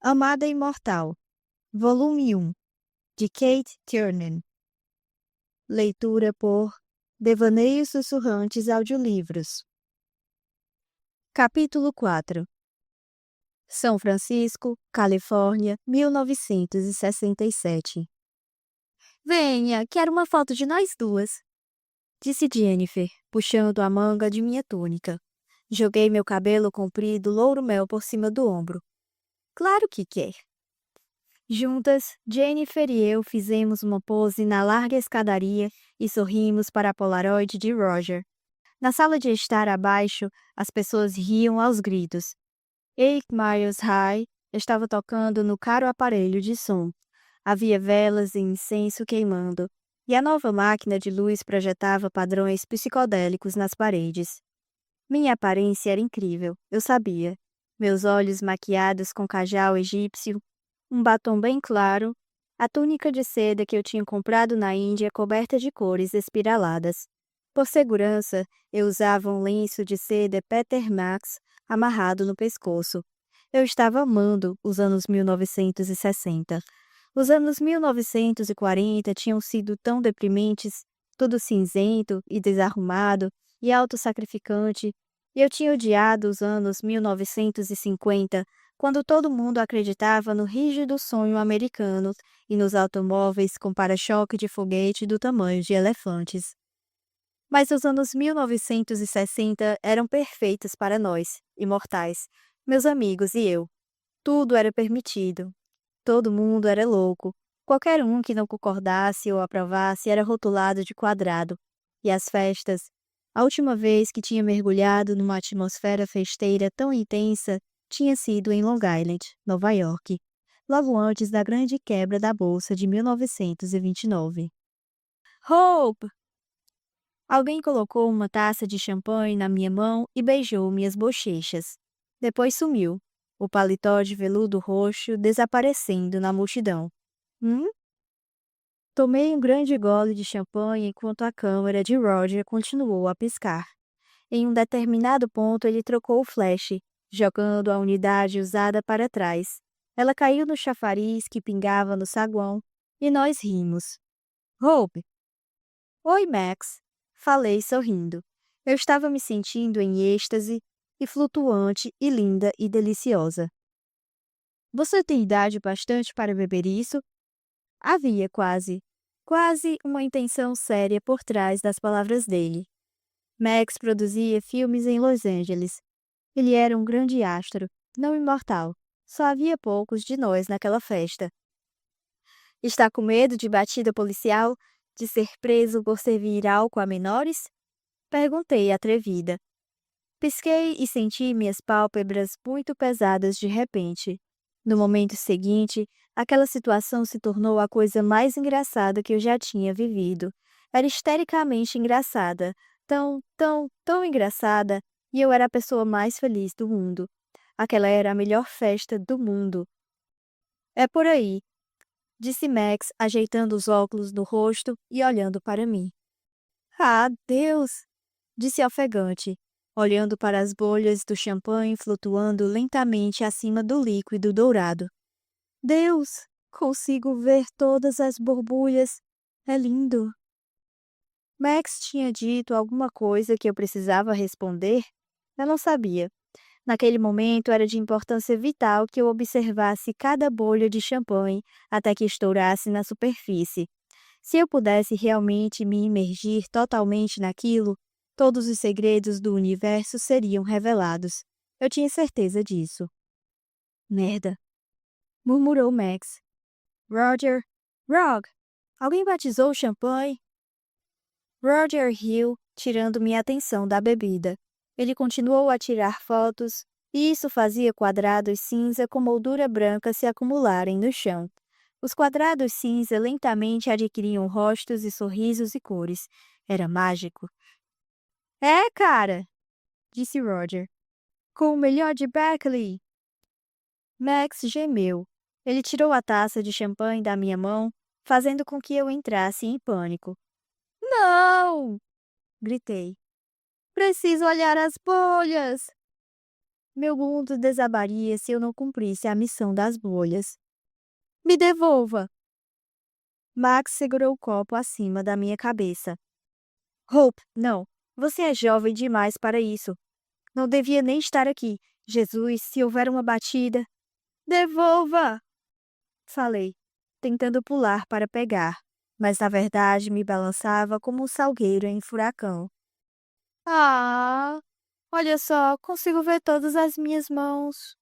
Amada Imortal, Volume 1, de Kate Tiernan. Leitura por Devaneios Sussurrantes Audiolivros. Capítulo 4. São Francisco, Califórnia, 1967. Venha, quero uma foto de nós duas, disse Jennifer, puxando a manga de minha túnica. Joguei meu cabelo comprido louro-mel por cima do ombro. Claro que quer. Juntas, Jennifer e eu fizemos uma pose na larga escadaria e sorrimos para a Polaroid de Roger. Na sala de estar abaixo, as pessoas riam aos gritos. 8 Miles High estava tocando no caro aparelho de som. Havia velas e incenso queimando, e a nova máquina de luz projetava padrões psicodélicos nas paredes. Minha aparência era incrível, eu sabia. Meus olhos maquiados com cajal egípcio, um batom bem claro, a túnica de seda que eu tinha comprado na Índia coberta de cores espiraladas. Por segurança, eu usava um lenço de seda Peter Max amarrado no pescoço. Eu estava amando os anos 1960. Os anos 1940 tinham sido tão deprimentes, tudo cinzento e desarrumado e autossacrificante, e eu tinha odiado os anos 1950, quando todo mundo acreditava no rígido sonho americano e nos automóveis com para-choque de foguete do tamanho de elefantes. Mas os anos 1960 eram perfeitos para nós, imortais, meus amigos e eu. Tudo era permitido. Todo mundo era louco. Qualquer um que não concordasse ou aprovasse era rotulado de quadrado. E as festas? A última vez que tinha mergulhado numa atmosfera festeira tão intensa tinha sido em Long Island, Nova York, logo antes da grande quebra da Bolsa de 1929. Hope! Alguém colocou uma taça de champanhe na minha mão e beijou minhas bochechas. Depois sumiu, o paletó de veludo roxo desaparecendo na multidão. Tomei um grande gole de champanhe enquanto a câmera de Roger continuou a piscar. Em um determinado ponto ele trocou o flash, jogando a unidade usada para trás. Ela caiu no chafariz que pingava no saguão e nós rimos. Hope! Oi, Max! Falei sorrindo. Eu estava me sentindo em êxtase e flutuante e linda e deliciosa. Você tem idade bastante para beber isso? Havia quase uma intenção séria por trás das palavras dele. Max produzia filmes em Los Angeles. Ele era um grande astro, não imortal. Só havia poucos de nós naquela festa. Está com medo de batida policial? De ser preso por servir álcool a menores? Perguntei atrevida. Pisquei e senti minhas pálpebras muito pesadas de repente. No momento seguinte, aquela situação se tornou a coisa mais engraçada que eu já tinha vivido. Era histericamente engraçada, tão engraçada, e eu era a pessoa mais feliz do mundo. Aquela era a melhor festa do mundo. É por aí, disse Max, ajeitando os óculos no rosto e olhando para mim. Ah, Deus! Disse ofegante, olhando para as bolhas do champanhe flutuando lentamente acima do líquido dourado. Deus! Consigo ver todas as borbulhas. É lindo. Max tinha dito alguma coisa que eu precisava responder? Eu não sabia. Naquele momento era de importância vital que eu observasse cada bolha de champanhe até que estourasse na superfície. Se eu pudesse realmente me imergir totalmente naquilo, todos os segredos do universo seriam revelados. Eu tinha certeza disso. Merda, murmurou Max. Roger, Rog, alguém batizou o champanhe? Roger riu, tirando minha atenção da bebida. Ele continuou a tirar fotos, e isso fazia quadrados cinza com moldura branca se acumularem no chão. Os quadrados cinza lentamente adquiriam rostos e sorrisos e cores. Era mágico. É, cara, disse Roger. Com o melhor de Berkeley. Max gemeu. Ele tirou a taça de champanhe da minha mão, fazendo com que eu entrasse em pânico. Não! Gritei. Preciso olhar as bolhas! Meu mundo desabaria se eu não cumprisse a missão das bolhas. Me devolva! Max segurou o copo acima da minha cabeça. Hope, não. Você é jovem demais para isso. Não devia nem estar aqui. Jesus, se houver uma batida. Devolva! Falei, tentando pular para pegar, mas na verdade me balançava como um salgueiro em furacão. Ah, olha só, consigo ver todas as minhas mãos.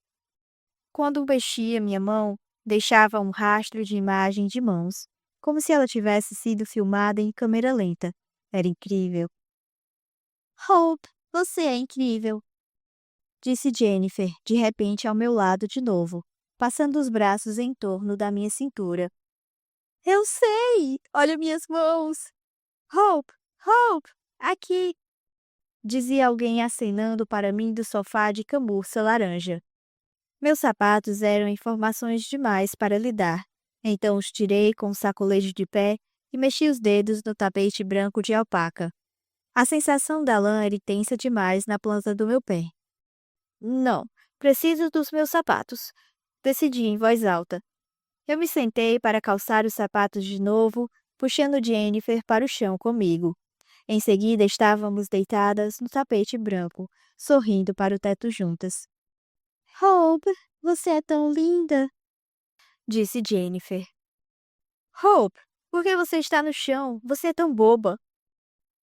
Quando mexia minha mão, deixava um rastro de imagem de mãos, como se ela tivesse sido filmada em câmera lenta. Era incrível. Hope, você é incrível, disse Jennifer, de repente ao meu lado de novo, passando os braços em torno da minha cintura. Eu sei! Olha minhas mãos! Hope! Hope! Aqui! Dizia alguém acenando para mim do sofá de camurça laranja. Meus sapatos eram informações demais para lidar, então os tirei com um sacolejo de pé e mexi os dedos no tapete branco de alpaca. A sensação da lã era intensa demais na planta do meu pé. Não, preciso dos meus sapatos, decidi em voz alta. Eu me sentei para calçar os sapatos de novo, puxando Jennifer para o chão comigo. Em seguida, estávamos deitadas no tapete branco, sorrindo para o teto juntas. Hope, você é tão linda, disse Jennifer. Hope, por que você está no chão? Você é tão boba.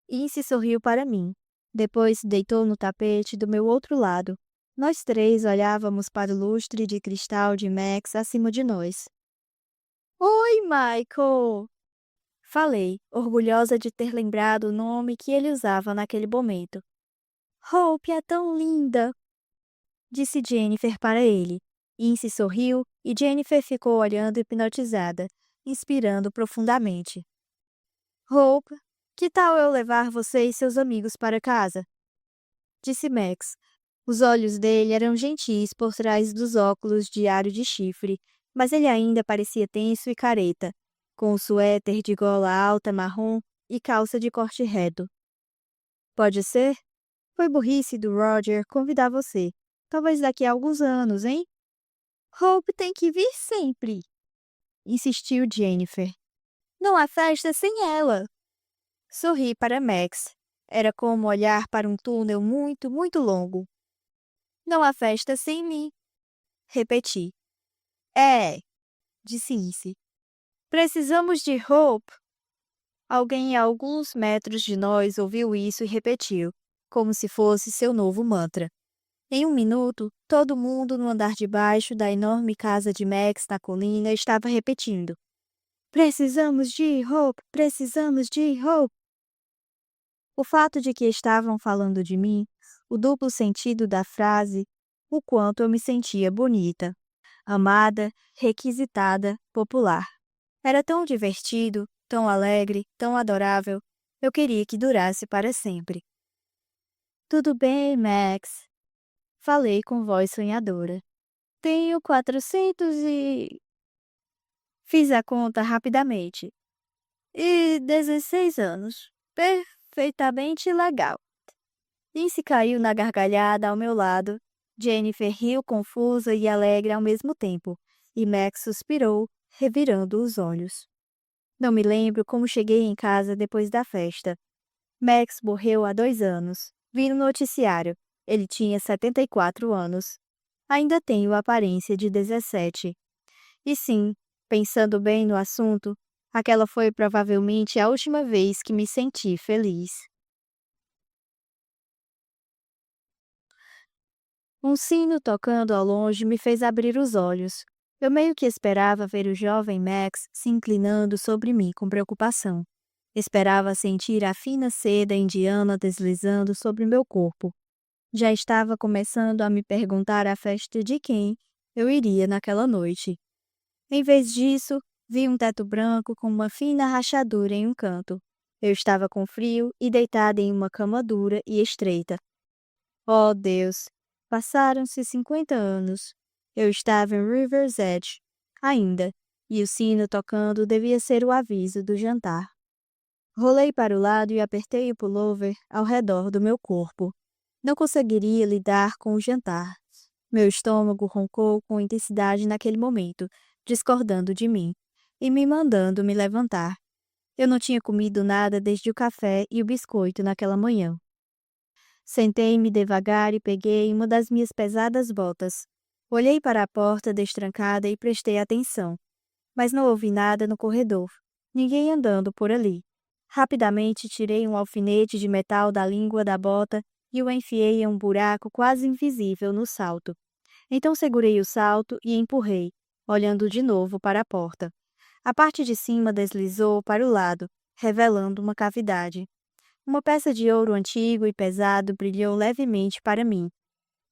Ince sorriu para mim. Depois se deitou no tapete do meu outro lado. Nós três olhávamos para o lustre de cristal de Max acima de nós. Oi, Michael! Falei, orgulhosa de ter lembrado o nome que ele usava naquele momento. Hope é tão linda! Disse Jennifer para ele. Ince sorriu e Jennifer ficou olhando hipnotizada, inspirando profundamente. Hope, que tal eu levar você e seus amigos para casa? Disse Max. Os olhos dele eram gentis por trás dos óculos de aro de chifre, mas ele ainda parecia tenso e careta, com o suéter de gola alta marrom e calça de corte reto. Pode ser? Foi burrice do Roger convidar você. Talvez daqui a alguns anos, hein? Hope tem que vir sempre, insistiu Jennifer. Não há festa sem ela. Sorri para Max. Era como olhar para um túnel muito, muito longo. Não há festa sem mim, repeti. É, disse Ince. Precisamos de Hope. Alguém a alguns metros de nós ouviu isso e repetiu, como se fosse seu novo mantra. Em um minuto, todo mundo no andar de baixo da enorme casa de Max na colina estava repetindo. Precisamos de Hope, precisamos de Hope. O fato de que estavam falando de mim, o duplo sentido da frase, o quanto eu me sentia bonita, amada, requisitada, popular. Era tão divertido, tão alegre, tão adorável. Eu queria que durasse para sempre. Tudo bem, Max, falei com voz sonhadora. Tenho 400 e... Fiz a conta rapidamente. E 16 anos. Perfeitamente legal. Lindsay caiu na gargalhada ao meu lado. Jennifer riu confusa e alegre ao mesmo tempo. E Max suspirou, revirando os olhos. Não me lembro como cheguei em casa depois da festa. Max morreu há 2 anos. Vi no noticiário. Ele tinha 74 anos. Ainda tenho a aparência de 17. E sim, pensando bem no assunto, aquela foi provavelmente a última vez que me senti feliz. Um sino tocando ao longe me fez abrir os olhos. Eu meio que esperava ver o jovem Max se inclinando sobre mim com preocupação. Esperava sentir a fina seda indiana deslizando sobre meu corpo. Já estava começando a me perguntar a festa de quem eu iria naquela noite. Em vez disso, vi um teto branco com uma fina rachadura em um canto. Eu estava com frio e deitada em uma cama dura e estreita. Oh, Deus! Passaram-se 50 anos. Eu estava em River's Edge, ainda, e o sino tocando devia ser o aviso do jantar. Rolei para o lado e apertei o pullover ao redor do meu corpo. Não conseguiria lidar com o jantar. Meu estômago roncou com intensidade naquele momento, discordando de mim e me mandando me levantar. Eu não tinha comido nada desde o café e o biscoito naquela manhã. Sentei-me devagar e peguei uma das minhas pesadas botas. Olhei para a porta destrancada e prestei atenção, mas não ouvi nada no corredor. Ninguém andando por ali. Rapidamente tirei um alfinete de metal da língua da bota e o enfiei em um buraco quase invisível no salto. Então segurei o salto e empurrei, olhando de novo para a porta. A parte de cima deslizou para o lado, revelando uma cavidade. Uma peça de ouro antigo e pesado brilhou levemente para mim.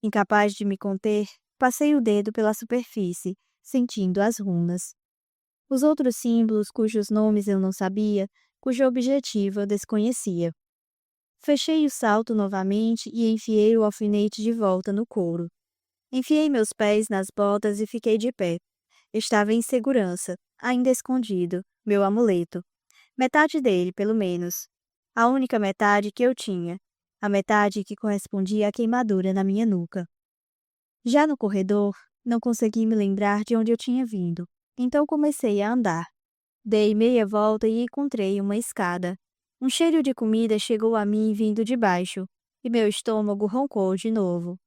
Incapaz de me conter, passei o dedo pela superfície, sentindo as runas. Os outros símbolos cujos nomes eu não sabia, cujo objetivo eu desconhecia. Fechei o salto novamente e enfiei o alfinete de volta no couro. Enfiei meus pés nas botas e fiquei de pé. Estava em segurança, ainda escondido, meu amuleto. Metade dele, pelo menos. A única metade que eu tinha. A metade que correspondia à queimadura na minha nuca. Já no corredor, não consegui me lembrar de onde eu tinha vindo. Então comecei a andar. Dei meia volta e encontrei uma escada. Um cheiro de comida chegou a mim vindo de baixo, e meu estômago roncou de novo.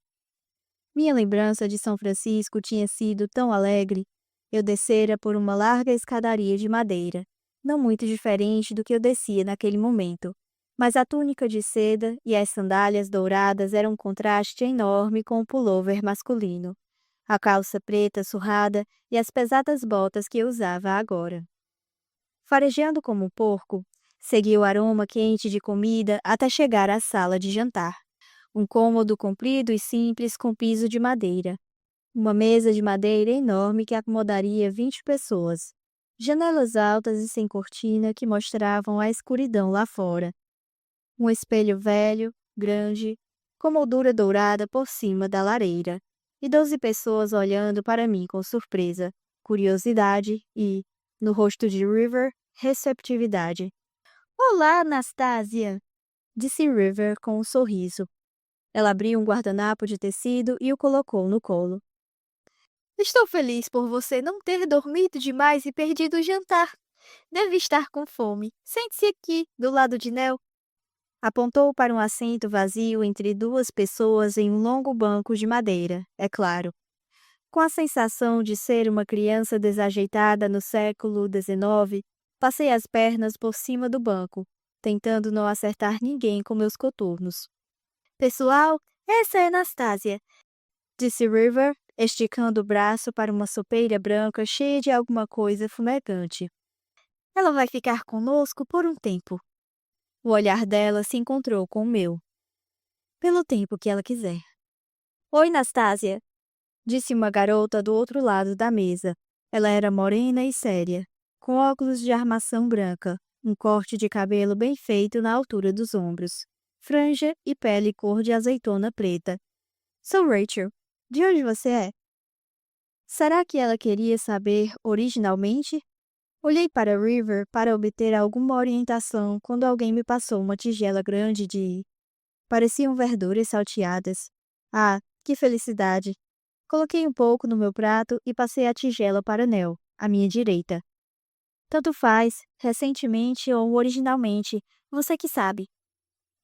Minha lembrança de São Francisco tinha sido tão alegre. Eu descera por uma larga escadaria de madeira, não muito diferente do que eu descia naquele momento. Mas a túnica de seda e as sandálias douradas eram um contraste enorme com o pullover masculino, a calça preta surrada e as pesadas botas que eu usava agora. Farejando como um porco, segui o aroma quente de comida até chegar à sala de jantar. Um cômodo comprido e simples com piso de madeira. Uma mesa de madeira enorme que acomodaria 20 pessoas. Janelas altas e sem cortina que mostravam a escuridão lá fora. Um espelho velho, grande, com moldura dourada por cima da lareira. E 12 pessoas olhando para mim com surpresa, curiosidade e, no rosto de River, receptividade. "Olá, Anastasia!" disse River com um sorriso. Ela abriu um guardanapo de tecido e o colocou no colo. "Estou feliz por você não ter dormido demais e perdido o jantar. Deve estar com fome. Sente-se aqui, do lado de Nell." Apontou para um assento vazio entre duas pessoas em um longo banco de madeira, é claro. Com a sensação de ser uma criança desajeitada no século XIX, passei as pernas por cima do banco, tentando não acertar ninguém com meus coturnos. "Pessoal, essa é Anastasia", disse River, esticando o braço para uma sopeira branca cheia de alguma coisa fumegante. "Ela vai ficar conosco por um tempo." O olhar dela se encontrou com o meu. "Pelo tempo que ela quiser." "Oi, Anastasia", disse uma garota do outro lado da mesa. Ela era morena e séria, com óculos de armação branca, um corte de cabelo bem feito na altura dos ombros, franja e pele cor de azeitona preta. "Sou Rachel. De onde você é?" Será que ela queria saber originalmente? Olhei para River para obter alguma orientação quando alguém me passou uma tigela grande de... Pareciam verduras salteadas. Ah, que felicidade! Coloquei um pouco no meu prato e passei a tigela para Nell, à minha direita. "Tanto faz, recentemente ou originalmente, você que sabe."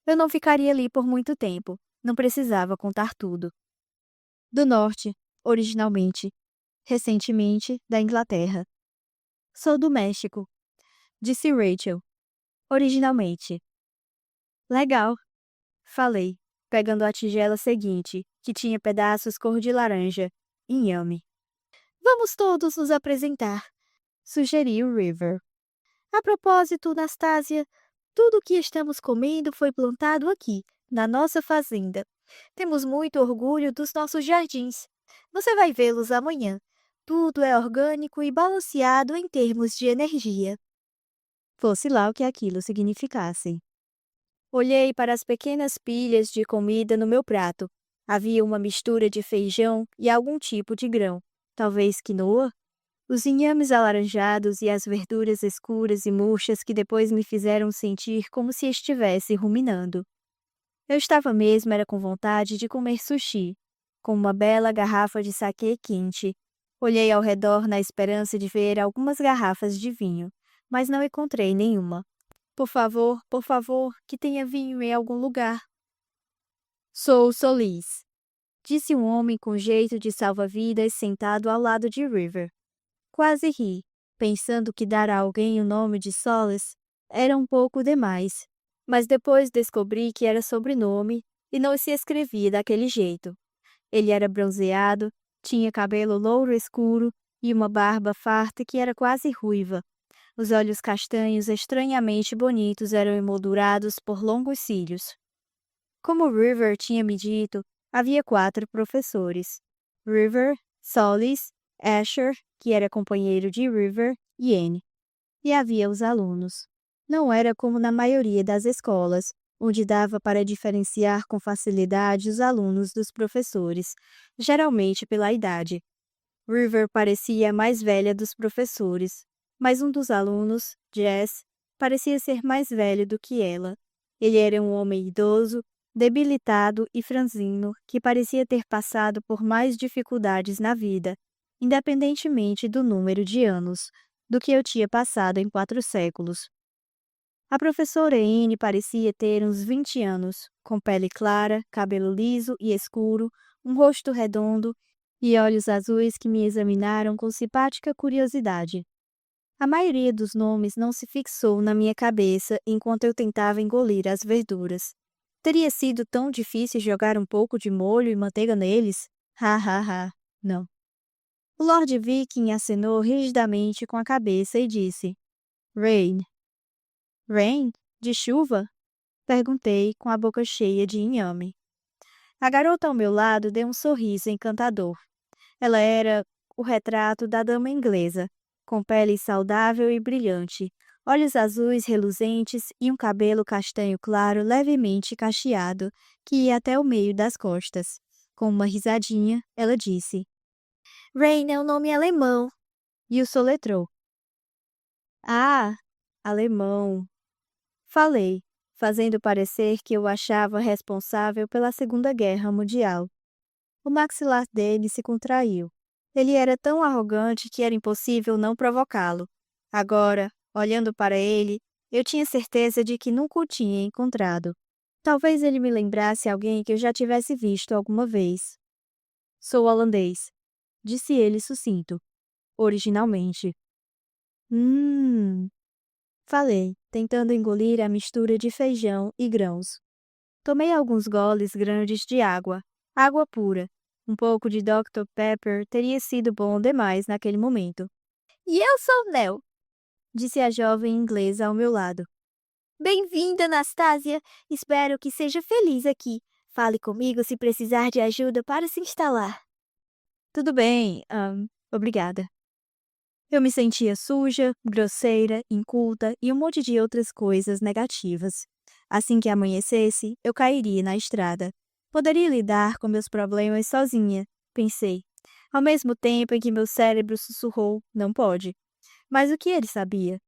Eu não ficaria ali por muito tempo, não precisava contar tudo. "Do norte, originalmente. Recentemente, da Inglaterra." "Sou do México", disse Rachel. "Originalmente." "Legal", falei, pegando a tigela seguinte, que tinha pedaços cor de laranja. Inhame. "Vamos todos nos apresentar", sugeriu River. "A propósito, Anastasia, tudo o que estamos comendo foi plantado aqui, na nossa fazenda. Temos muito orgulho dos nossos jardins. Você vai vê-los amanhã. Tudo é orgânico e balanceado em termos de energia." Fosse lá o que aquilo significasse. Olhei para as pequenas pilhas de comida no meu prato. Havia uma mistura de feijão e algum tipo de grão, talvez quinoa. Os inhames alaranjados e as verduras escuras e murchas que depois me fizeram sentir como se estivesse ruminando. Eu estava mesmo era com vontade de comer sushi. com uma bela garrafa de saquê quente. Olhei ao redor na esperança de ver algumas garrafas de vinho, mas não encontrei nenhuma. Por favor, que tenha vinho em algum lugar. Sou Solis, disse um homem com jeito de salva-vidas sentado ao lado de River. Quase ri, pensando que dar a alguém o nome de Solis era um pouco demais, mas depois descobri que era sobrenome e não se escrevia daquele jeito. Ele era bronzeado, tinha cabelo louro escuro e uma barba farta que era quase ruiva. Os olhos castanhos estranhamente bonitos eram emoldurados por longos cílios. Como River tinha me dito, havia 4 professores. River, Solis, Asher, que era companheiro de River, e Anne. E havia os alunos. Não era como na maioria das escolas, onde dava para diferenciar com facilidade os alunos dos professores, geralmente pela idade. River parecia a mais velha dos professores, mas um dos alunos, Jess, parecia ser mais velho do que ela. Ele era um homem idoso, debilitado e franzino, que parecia ter passado por mais dificuldades na vida, independentemente do número de anos, do que eu tinha passado em 4 séculos. A professora Anne parecia ter uns 20 anos, com pele clara, cabelo liso e escuro, um rosto redondo e olhos azuis que me examinaram com simpática curiosidade. A maioria dos nomes não se fixou na minha cabeça enquanto eu tentava engolir as verduras. Teria sido tão difícil jogar um pouco de molho e manteiga neles? Ha ha ha, não. O Lord Viking acenou rigidamente com a cabeça e disse: Rain. Rain? De chuva? Perguntei com a boca cheia de inhame. A garota ao meu lado deu um sorriso encantador. Ela era o retrato da dama inglesa, com pele saudável e brilhante, olhos azuis reluzentes e um cabelo castanho claro levemente cacheado, que ia até o meio das costas. Com uma risadinha, ela disse: Rain é um nome alemão. E o soletrou. Ah, alemão. Falei, fazendo parecer que eu achava responsável pela Segunda Guerra Mundial. O maxilar dele se contraiu. Ele era tão arrogante que era impossível não provocá-lo. Agora, olhando para ele, eu tinha certeza de que nunca o tinha encontrado. Talvez ele me lembrasse alguém que eu já tivesse visto alguma vez. Sou holandês, disse ele sucinto, originalmente. Falei, tentando engolir a mistura de feijão e grãos. Tomei alguns goles grandes de água, água pura. Um pouco de Dr. Pepper teria sido bom demais naquele momento. E eu sou Nell, disse a jovem inglesa ao meu lado. Bem-vinda, Anastasia. Espero que seja feliz aqui. Fale comigo se precisar de ajuda para se instalar. Tudo bem, obrigada. Eu me sentia suja, grosseira, inculta e um monte de outras coisas negativas. Assim que amanhecesse, eu cairia na estrada. Poderia lidar com meus problemas sozinha, pensei, ao mesmo tempo em que meu cérebro sussurrou, não pode. Mas o que ele sabia?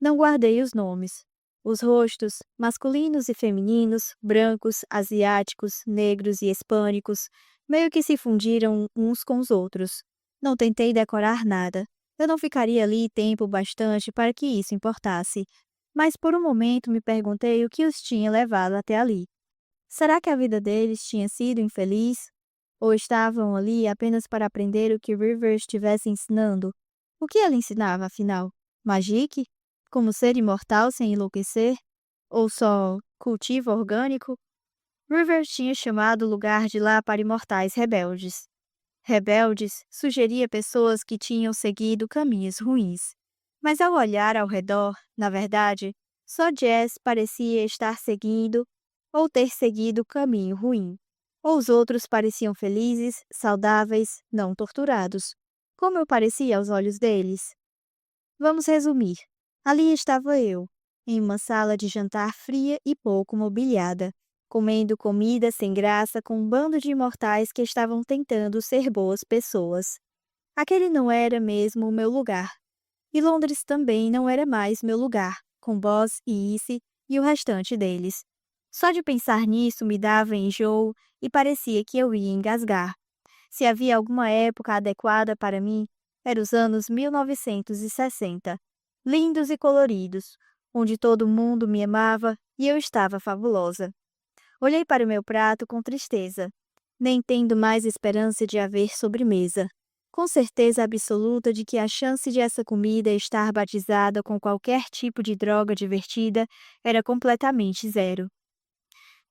Não guardei os nomes. Os rostos, masculinos e femininos, brancos, asiáticos, negros e hispânicos, meio que se fundiram uns com os outros. Não tentei decorar nada. Eu não ficaria ali tempo bastante para que isso importasse. Mas por um momento me perguntei o que os tinha levado até ali. Será que a vida deles tinha sido infeliz? Ou estavam ali apenas para aprender o que River estivesse ensinando? O que ela ensinava, afinal? Magic? Como ser imortal sem enlouquecer? Ou só cultivo orgânico? River tinha chamado o lugar de lá para imortais rebeldes. Rebeldes sugeria pessoas que tinham seguido caminhos ruins. Mas ao olhar ao redor, na verdade, só Jess parecia estar seguindo ou ter seguido o caminho ruim. Ou os outros pareciam felizes, saudáveis, não torturados. Como eu parecia aos olhos deles? Vamos resumir. Ali estava eu, em uma sala de jantar fria e pouco mobiliada, comendo comida sem graça com um bando de imortais que estavam tentando ser boas pessoas. Aquele não era mesmo o meu lugar. E Londres também não era mais meu lugar, com Boss e Issy e o restante deles. Só de pensar nisso me dava enjoo e parecia que eu ia engasgar. Se havia alguma época adequada para mim, eram os anos 1960, lindos e coloridos, onde todo mundo me amava e eu estava fabulosa. Olhei para o meu prato com tristeza, nem tendo mais esperança de haver sobremesa. Com certeza absoluta de que a chance de essa comida estar batizada com qualquer tipo de droga divertida era completamente zero.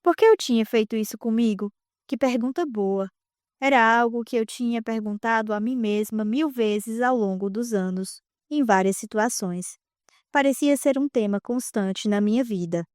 Por que eu tinha feito isso comigo? Que pergunta boa! Era algo que eu tinha perguntado a mim mesma 1000 vezes ao longo dos anos, em várias situações. Parecia ser um tema constante na minha vida.